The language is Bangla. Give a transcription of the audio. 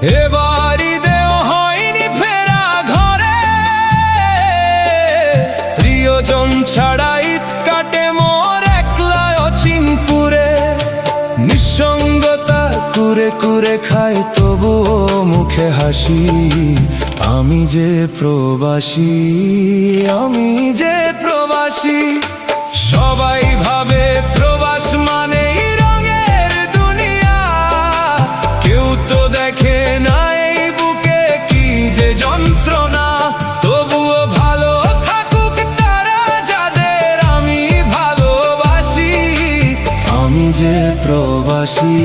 এবার ঈদেও হয়নি ফেরা ঘরে, প্রিয়জন ছাড়া ঈদ কাটে মোর একলা অচিনপুরে। নিঃসঙ্গতা কুরে কুরে খায় তবুও মুখে হাসি, আমি যে প্রবাসী, আমি যে প্রবাসী। সবাই ভাবে প্রবাস মানেই রঙের দুনিয়া, কেউ তো দেখে না এই বুকে কি যে যন্ত্রণা। তবুও ভালো থাকুক তারা যাদের আমি ভালোবাসি, আমি যে প্রবাসী।